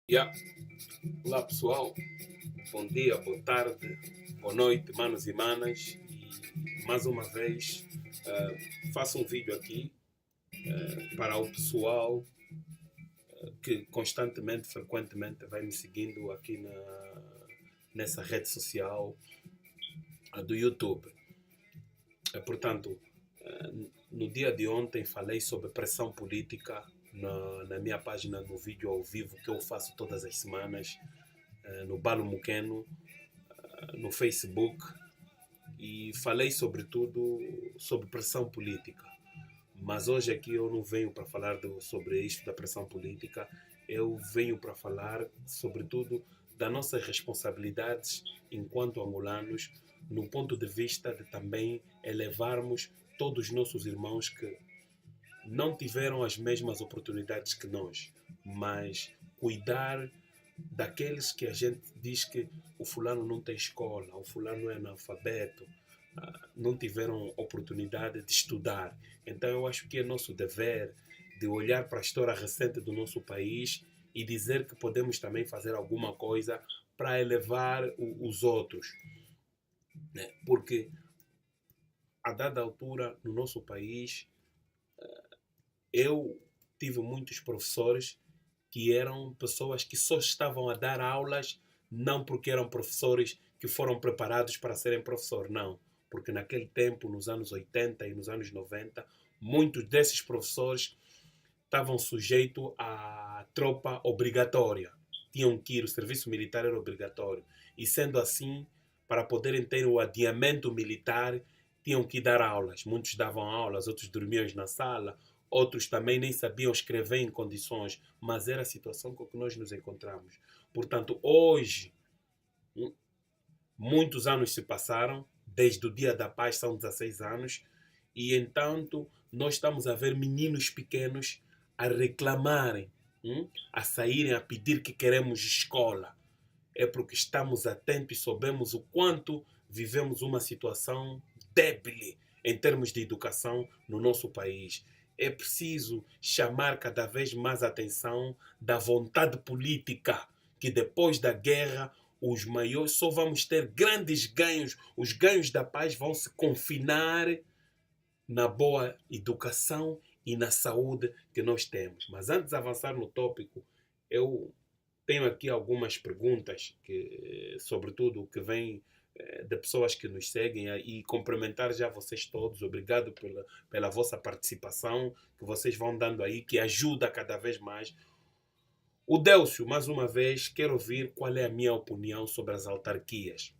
Yeah. Olá pessoal, bom dia, boa tarde, boa noite, manos e manas. E mais uma vez faço um vídeo aqui para o pessoal que constantemente, frequentemente vai me seguindo aqui nessa rede social do YouTube. Portanto, no dia de ontem falei sobre pressão política na minha página, no vídeo ao vivo que eu faço todas as semanas no Balo Muqueno, no Facebook, e falei sobretudo sobre pressão política. Mas hoje aqui eu não venho para falar sobre isto da pressão política, eu venho para falar sobretudo das nossas responsabilidades enquanto angolanos, no ponto de vista de também elevarmos todos os nossos irmãos que não tiveram as mesmas oportunidades que nós, mas cuidar daqueles que a gente diz que o fulano não tem escola, o fulano é analfabeto, não tiveram oportunidade de estudar. Então eu acho que é nosso dever de olhar para a história recente do nosso país e dizer que podemos também fazer alguma coisa para elevar os outros. Porque a dada altura no nosso país eu tive muitos professores que eram pessoas que só estavam a dar aulas não porque eram professores que foram preparados para serem professor, não. Porque naquele tempo, nos anos 80 e nos anos 90, muitos desses professores estavam sujeitos à tropa obrigatória. Tinham que ir, o serviço militar era obrigatório. E sendo assim, para poderem ter o adiamento militar, tinham que dar aulas. Muitos davam aulas, outros dormiam na sala, outros também nem sabiam escrever em condições, mas era a situação com que nós nos encontramos. Portanto, hoje, muitos anos se passaram, desde o Dia da Paz são 16 anos, e entanto nós estamos a ver meninos pequenos a reclamarem, a saírem a pedir que queremos escola. É porque estamos atentos e soubemos o quanto vivemos uma situação débil em termos de educação no nosso país. É preciso chamar cada vez mais atenção da vontade política, que depois da guerra os maiores só vamos ter grandes ganhos. Os ganhos da paz vão se confinar na boa educação e na saúde que nós temos. Mas antes de avançar no tópico, eu tenho aqui algumas perguntas, que, sobretudo, que vêm de pessoas que nos seguem, e cumprimentar já vocês todos. Obrigado pela vossa participação, que vocês vão dando aí, que ajuda cada vez mais. O Délcio, mais uma vez, quero ouvir qual é a minha opinião sobre as autarquias.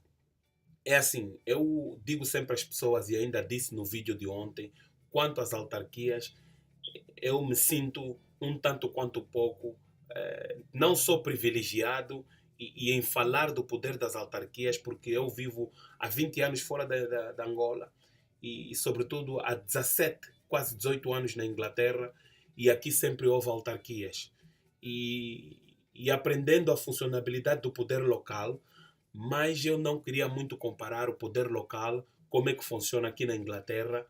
É assim, eu digo sempre às pessoas, e ainda disse no vídeo de ontem, quanto às autarquias, eu me sinto um tanto quanto pouco, não sou privilegiado em falar do poder das autarquias, porque eu vivo há 20 anos fora da Angola e, sobretudo, há 17, quase 18 anos na Inglaterra, e aqui sempre houve autarquias. E aprendendo a funcionalidade do poder local, mas eu não queria muito comparar o poder local, como é que funciona aqui na Inglaterra,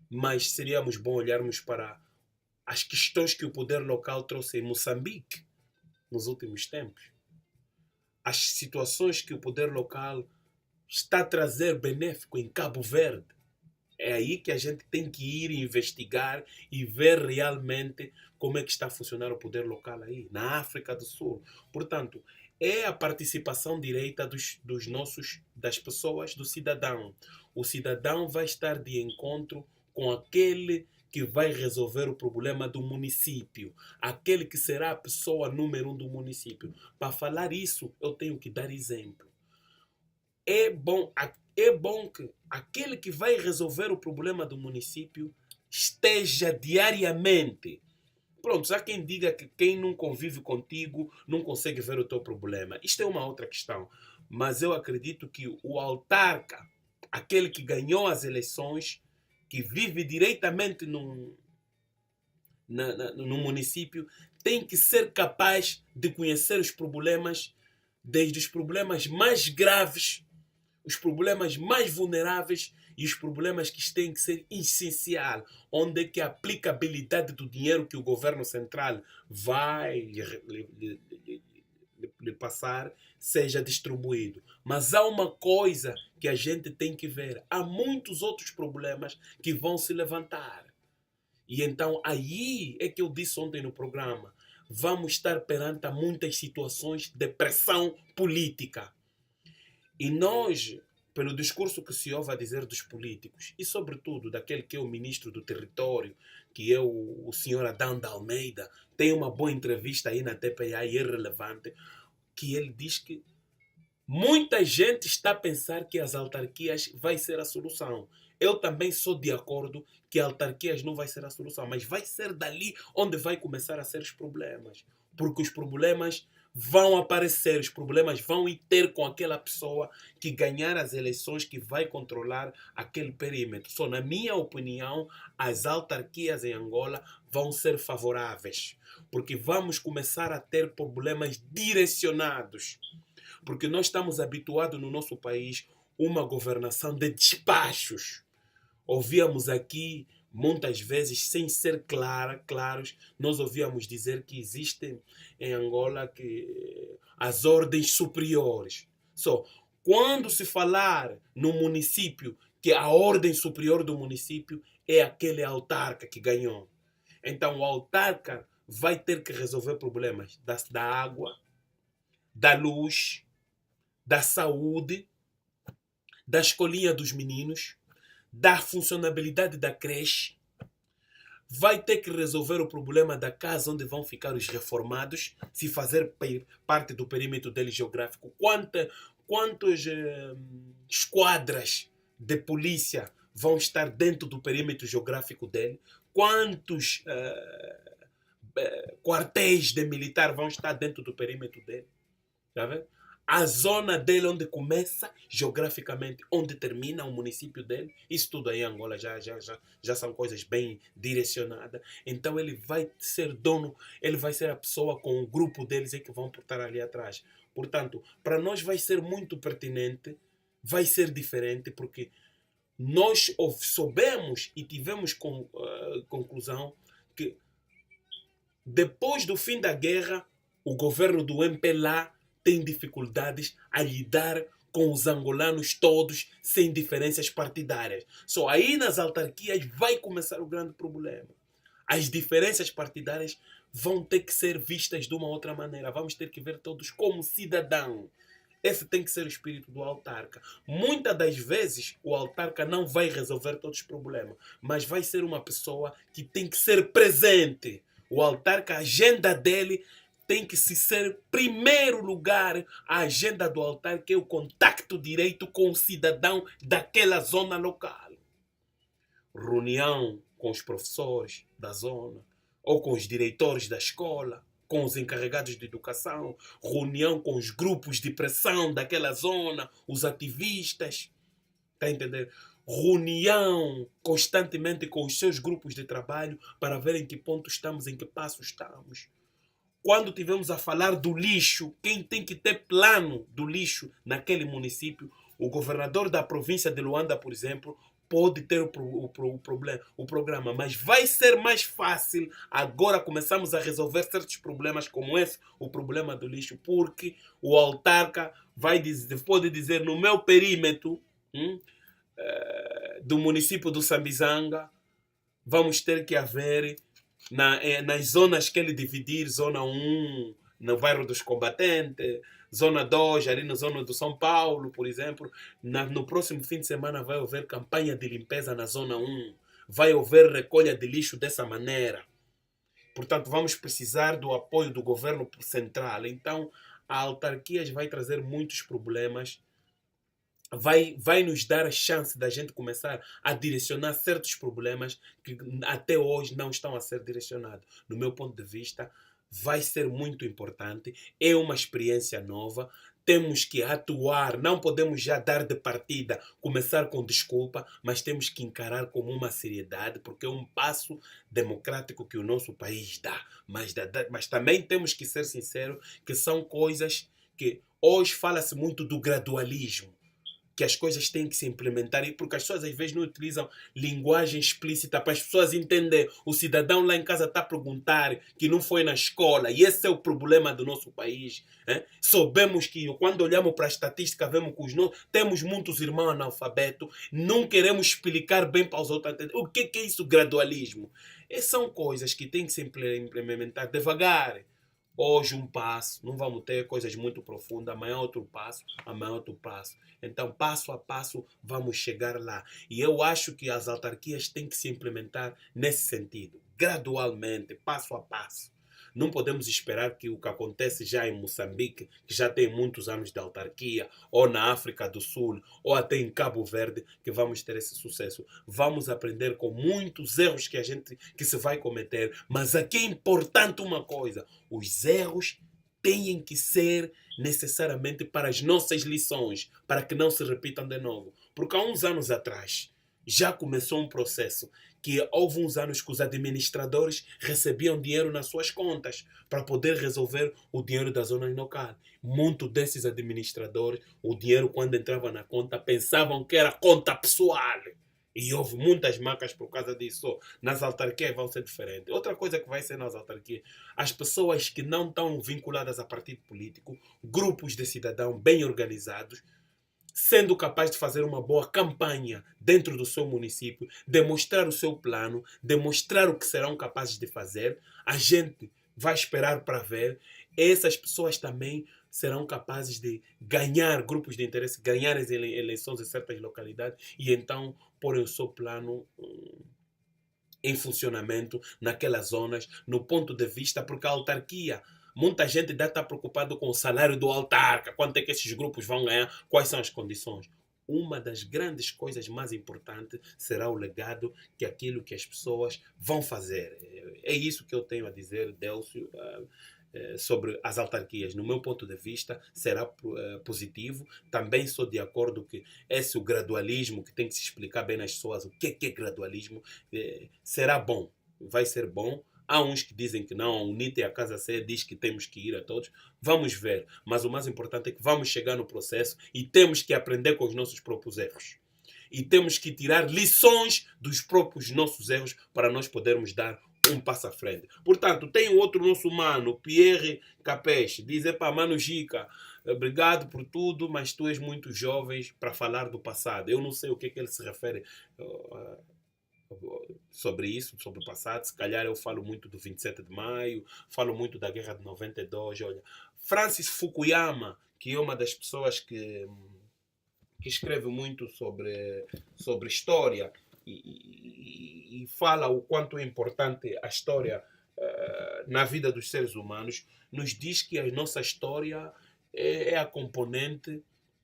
mas seríamos bom olharmos para as questões que o poder local trouxe em Moçambique nos últimos tempos. As situações que o poder local está a trazer benéfico em Cabo Verde. É aí que a gente tem que ir investigar e ver realmente como é que está a funcionar o poder local aí, na África do Sul. Portanto, é a participação direta das pessoas, do cidadão. O cidadão vai estar de encontro com aquele que vai resolver o problema do município, aquele que será a pessoa número 1 do município. Para falar isso, eu tenho que dar exemplo. É bom que aquele que vai resolver o problema do município esteja diariamente. Pronto, há quem diga que quem não convive contigo não consegue ver o teu problema. Isto é uma outra questão. Mas eu acredito que o autarca, aquele que ganhou as eleições, que vive diretamente no município, tem que ser capaz de conhecer os problemas, desde os problemas mais graves, os problemas mais vulneráveis e os problemas que têm que ser essencial, onde é que a aplicabilidade do dinheiro que o governo central vai passar seja distribuído. Mas há uma coisa que a gente tem que ver. Há muitos outros problemas que vão se levantar. E então aí é que eu disse ontem no programa. Vamos estar perante a muitas situações de pressão política. E nós, pelo discurso que se ouve a dizer dos políticos, e sobretudo daquele que é o ministro do território, que é o senhor Adão da Almeida, tem uma boa entrevista aí na TPA e é relevante, que ele diz que muita gente está a pensar que as autarquias vai ser a solução. Eu também sou de acordo que autarquias não vai ser a solução, mas vai ser dali onde vai começar a ser os problemas. Porque os problemas vão aparecer, os problemas vão ir ter com aquela pessoa que ganhar as eleições, que vai controlar aquele perímetro. Só na minha opinião, as autarquias em Angola vão ser favoráveis, porque vamos começar a ter problemas direcionados. Porque nós estamos habituados no nosso país a uma governação de despachos. Ouvíamos aqui, muitas vezes, sem ser claros, nós ouvíamos dizer que existem em Angola as ordens superiores. Quando se falar no município que a ordem superior do município é aquele autarca que ganhou. Então o autarca vai ter que resolver problemas da água, da luz, da saúde, da escolinha dos meninos, da funcionabilidade da creche, vai ter que resolver o problema da casa onde vão ficar os reformados, se fazer parte do perímetro dele geográfico. Quantas esquadras de polícia vão estar dentro do perímetro geográfico dele? Quantos quartéis de militar vão estar dentro do perímetro dele? Tá vendo? A zona dele onde começa, geograficamente, onde termina o município dele. Isso tudo aí em Angola já são coisas bem direcionadas. Então ele vai ser dono, ele vai ser a pessoa com o grupo deles que vão estar ali atrás. Portanto, para nós vai ser muito pertinente, vai ser diferente, porque nós soubemos e tivemos conclusão que depois do fim da guerra, o governo do MPLA tem dificuldades a lidar com os angolanos todos sem diferenças partidárias. Só aí nas autarquias vai começar o grande problema. As diferenças partidárias vão ter que ser vistas de uma outra maneira. Vamos ter que ver todos como cidadão. Esse tem que ser o espírito do autarca. Muitas das vezes o autarca não vai resolver todos os problemas, mas vai ser uma pessoa que tem que ser presente. O autarca, a agenda dele tem que se ser, primeiro lugar, a agenda do autarca, que é o contacto direito com o cidadão daquela zona local. Reunião com os professores da zona, ou com os diretores da escola, com os encarregados de educação, reunião com os grupos de pressão daquela zona, os ativistas, está a entender? Reunião constantemente com os seus grupos de trabalho para ver em que ponto estamos, em que passo estamos. Quando tivemos a falar do lixo, quem tem que ter plano do lixo naquele município, o governador da província de Luanda, por exemplo, pode ter o programa, mas vai ser mais fácil agora começamos a resolver certos problemas como esse, o problema do lixo, porque o autarca pode dizer no meu perímetro do município do Sambizanga, vamos ter que haver nas zonas que ele dividir, zona 1, no bairro dos Combatentes, zona 2, ali na zona do São Paulo, por exemplo, no próximo fim de semana vai haver campanha de limpeza na zona 1, vai haver recolha de lixo dessa maneira. Portanto, vamos precisar do apoio do governo central. Então, a autarquias vai trazer muitos problemas, vai nos dar a chance da gente começar a direcionar certos problemas que até hoje não estão a ser direcionados. No meu ponto de vista, vai ser muito importante, é uma experiência nova, temos que atuar, não podemos já dar de partida, começar com desculpa, mas temos que encarar como uma seriedade, porque é um passo democrático que o nosso país dá. Mas também temos que ser sinceros que são coisas que hoje fala-se muito do gradualismo. que as coisas têm que se implementar, porque as pessoas às vezes não utilizam linguagem explícita para as pessoas entenderem. O cidadão lá em casa está a perguntar que não foi na escola, e esse é o problema do nosso país. Sabemos que quando olhamos para a estatística, vemos que temos muitos irmãos analfabetos, não queremos explicar bem para os outros. O que é isso, gradualismo? Essas são coisas que têm que se implementar devagar. Hoje um passo, não vamos ter coisas muito profundas, amanhã outro passo, amanhã outro passo. Então, passo a passo, vamos chegar lá. E eu acho que as autarquias têm que se implementar nesse sentido, gradualmente, passo a passo. Não podemos esperar que o que acontece já em Moçambique, que já tem muitos anos de autarquia, ou na África do Sul, ou até em Cabo Verde, que vamos ter esse sucesso. Vamos aprender com muitos erros que se vai cometer. Mas aqui é importante uma coisa: os erros têm que ser necessariamente para as nossas lições, para que não se repitam de novo. Porque há uns anos atrás já começou um processo que houve uns anos que os administradores recebiam dinheiro nas suas contas para poder resolver o dinheiro da zona local. Muitos desses administradores, o dinheiro quando entrava na conta, pensavam que era conta pessoal. E houve muitas marcas por causa disso. Nas autarquias vão ser diferentes. Outra coisa que vai ser nas autarquias, as pessoas que não estão vinculadas a partido político, grupos de cidadãos bem organizados, sendo capaz de fazer uma boa campanha dentro do seu município, demonstrar o seu plano, demonstrar o que serão capazes de fazer, a gente vai esperar para ver. Essas pessoas também serão capazes de ganhar grupos de interesse, ganhar as eleições em certas localidades e então porem o seu plano em funcionamento naquelas zonas, no ponto de vista, porque a autarquia, muita gente deve estar preocupado com o salário do autarca, quanto é que esses grupos vão ganhar, quais são as condições. Uma das grandes coisas mais importantes será o legado, que é aquilo que as pessoas vão fazer. É isso que eu tenho a dizer, Délcio, sobre as autarquias. No meu ponto de vista, será positivo. Também sou de acordo que esse o gradualismo, que tem que se explicar bem nas pessoas o que é gradualismo, será bom, vai ser bom. Há uns que dizem que não, a UNITA e a Casa C diz que temos que ir a todos. Vamos ver. Mas o mais importante é que vamos chegar no processo e temos que aprender com os nossos próprios erros. E temos que tirar lições dos próprios nossos erros para nós podermos dar um passo à frente. Portanto, tem outro nosso mano, Pierre Capes, diz: epá, mano Gica, obrigado por tudo, mas tu és muito jovem para falar do passado. Eu não sei o que é que ele se refere sobre isso, sobre o passado. Se calhar eu falo muito do 27 de maio, falo muito da guerra de 92. Olha, Francis Fukuyama, que é uma das pessoas que escreve muito sobre história e fala o quanto é importante a história na vida dos seres humanos, nos diz que a nossa história é a componente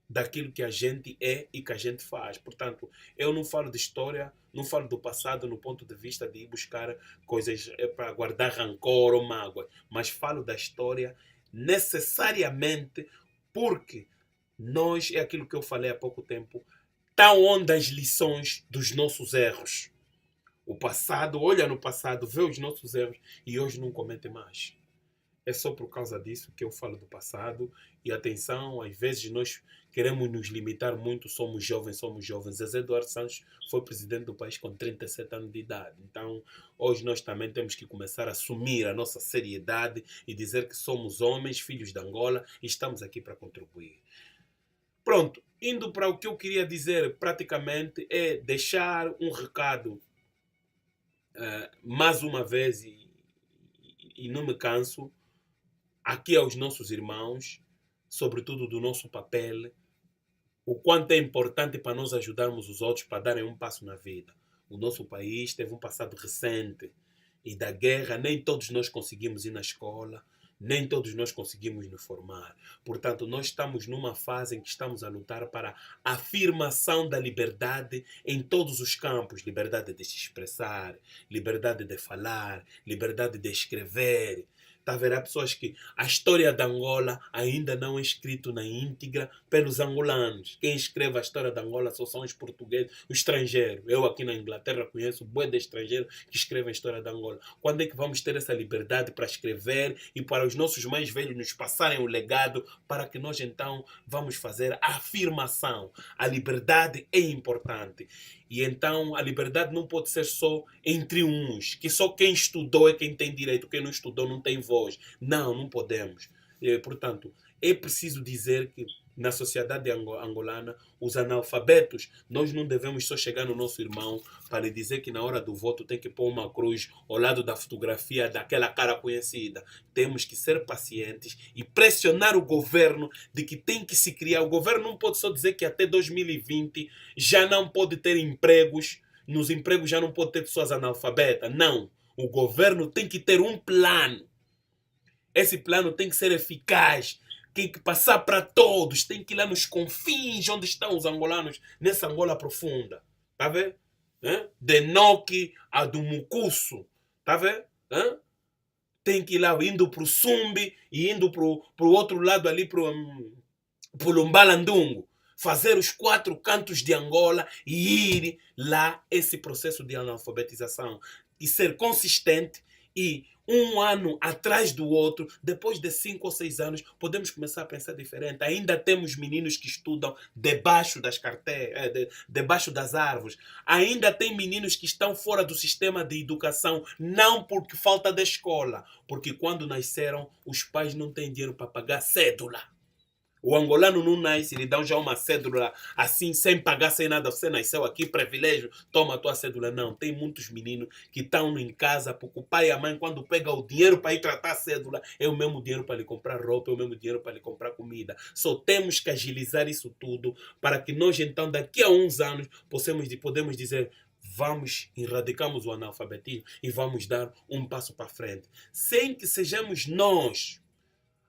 daquilo que a gente é e que a gente faz. Portanto, eu não falo de história, não falo do passado no ponto de vista de ir buscar coisas para guardar rancor ou mágoa, mas falo da história necessariamente porque nós, é aquilo que eu falei há pouco tempo, está onde as lições dos nossos erros. O passado, olha no passado, vê os nossos erros e hoje não comete mais. É só por causa disso que eu falo do passado. E atenção, às vezes nós queremos nos limitar muito, somos jovens. José Eduardo Santos foi presidente do país com 37 anos de idade. Então, hoje nós também temos que começar a assumir a nossa seriedade e dizer que somos homens, filhos de Angola e estamos aqui para contribuir. Pronto, indo para o que eu queria dizer praticamente é deixar um recado mais uma vez e não me canso, aqui aos nossos irmãos, sobretudo do nosso papel, o quanto é importante para nós ajudarmos os outros para darem um passo na vida. O nosso país teve um passado recente e da guerra nem todos nós conseguimos ir na escola, nem todos nós conseguimos nos formar. Portanto, nós estamos numa fase em que estamos a lutar para a afirmação da liberdade em todos os campos. Liberdade de se expressar, liberdade de falar, liberdade de escrever. Tá vendo? Há pessoas que a história da Angola ainda não é escrita na íntegra pelos angolanos. Quem escreve a história da Angola só são os portugueses, os estrangeiros. Eu aqui na Inglaterra conheço bué de estrangeiros que escrevem a história da Angola. Quando é que vamos ter essa liberdade para escrever e para os nossos mais velhos nos passarem o legado para que nós então vamos fazer a afirmação? A liberdade é importante. E então a liberdade não pode ser só entre uns, que só quem estudou é quem tem direito, quem não estudou não tem voz. Não, não podemos. Portanto, é preciso dizer que na sociedade angolana, os analfabetos, nós não devemos só chegar no nosso irmão para lhe dizer que na hora do voto tem que pôr uma cruz ao lado da fotografia daquela cara conhecida. Temos que ser pacientes e pressionar o governo de que tem que se criar. O governo não pode só dizer que até 2020 já não pode ter empregos, nos empregos já não pode ter pessoas analfabetas. Não. O governo tem que ter um plano. Esse plano tem que ser eficaz, tem que passar para todos, tem que ir lá nos confins onde estão os angolanos, nessa Angola profunda. Tá vendo? De Noki a do Mucusso. Tá vendo? Tem que ir lá indo para o Sumbi e indo para o outro lado ali, para o Lumbalandungo. Fazer os 4 cantos de Angola e ir lá esse processo de analfabetização. E ser consistente e um ano atrás do outro, depois de 5 ou 6 anos, podemos começar a pensar diferente. Ainda temos meninos que estudam debaixo das carteiras, debaixo das árvores. Ainda tem meninos que estão fora do sistema de educação, não porque falta da escola, porque quando nasceram, os pais não têm dinheiro para pagar cédula. O angolano não nasce, lhe dão já uma cédula assim, sem pagar, sem nada. Você nasceu aqui, privilégio, toma a tua cédula. Não, tem muitos meninos que estão em casa, porque o pai e a mãe, quando pegam o dinheiro para ir tratar a cédula, é o mesmo dinheiro para lhe comprar roupa, é o mesmo dinheiro para lhe comprar comida. Só temos que agilizar isso tudo para que nós, então, daqui a uns anos, podemos dizer: vamos, erradicamos o analfabetismo e vamos dar um passo para frente. Sem que sejamos nós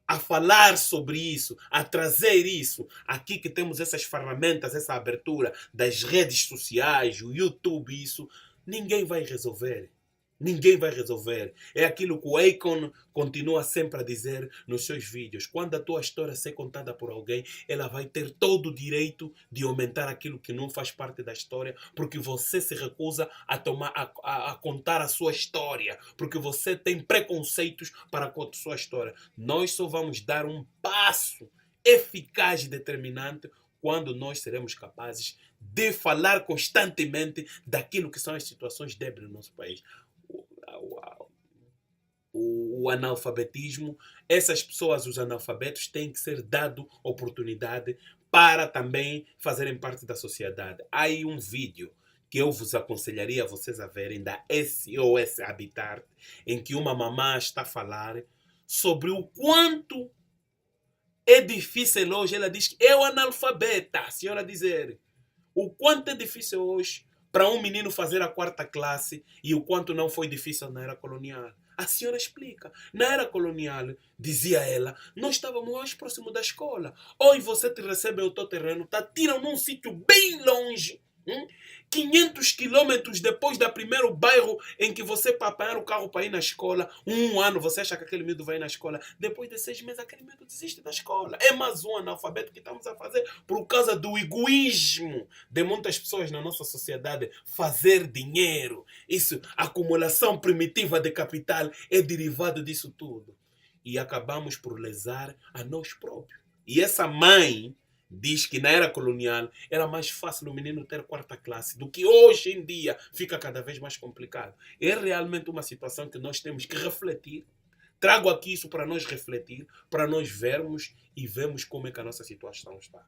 a falar sobre isso, a trazer isso, aqui que temos essas ferramentas, essa abertura das redes sociais, o YouTube, isso, ninguém vai resolver. Ninguém vai resolver. É aquilo que o Akon continua sempre a dizer nos seus vídeos. Quando a tua história ser contada por alguém, ela vai ter todo o direito de aumentar aquilo que não faz parte da história, porque você se recusa a contar a sua história, porque você tem preconceitos para com a sua história. Nós só vamos dar um passo eficaz e determinante quando nós seremos capazes de falar constantemente daquilo que são as situações débeis no nosso país. O analfabetismo, essas pessoas, os analfabetos, têm que ser dado oportunidade para também fazerem parte da sociedade. Há aí um vídeo que eu vos aconselharia a vocês a verem, da SOS Habitat, em que uma mamã está a falar sobre o quanto é difícil hoje. Ela diz que é o analfabeta, a senhora dizer, o quanto é difícil hoje para um menino fazer a 4ª classe e o quanto não foi difícil na era colonial. A senhora explica. Na era colonial, dizia ela, nós estávamos mais próximo da escola. Hoje você te recebe o teu terreno, tiram num sítio bem longe. 500 quilômetros depois do primeiro bairro em que você para apanhar o carro para ir na escola, um ano, você acha que aquele miúdo vai na escola, depois de 6 meses aquele miúdo desiste da escola. É mais um analfabeto que estamos a fazer por causa do egoísmo de muitas pessoas na nossa sociedade. Fazer dinheiro, isso, acumulação primitiva de capital é derivado disso tudo. E acabamos por lesar a nós próprios. E essa mãe diz que na era colonial era mais fácil o menino ter 4ª classe do que hoje em dia fica cada vez mais complicado. É realmente uma situação que nós temos que refletir. Trago aqui isso para nós refletir, para nós vermos e vermos como é que a nossa situação está.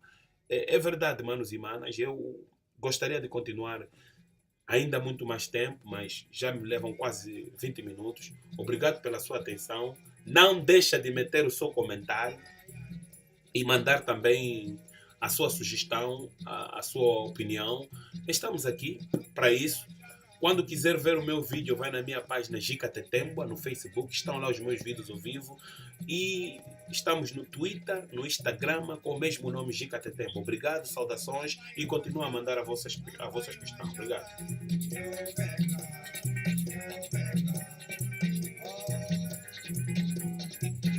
É verdade, manos e manas, eu gostaria de continuar ainda muito mais tempo, mas já me levam quase 20 minutos. Obrigado pela sua atenção. Não deixa de meter o seu comentário e mandar também a sua sugestão, a sua opinião. Estamos aqui para isso. Quando quiser ver o meu vídeo, vai na minha página Gica Tetemba, no Facebook. Estão lá os meus vídeos ao vivo. E estamos no Twitter, no Instagram, com o mesmo nome, Gica Tetemba. Obrigado, saudações e continua a mandar a vossas questões. Obrigado.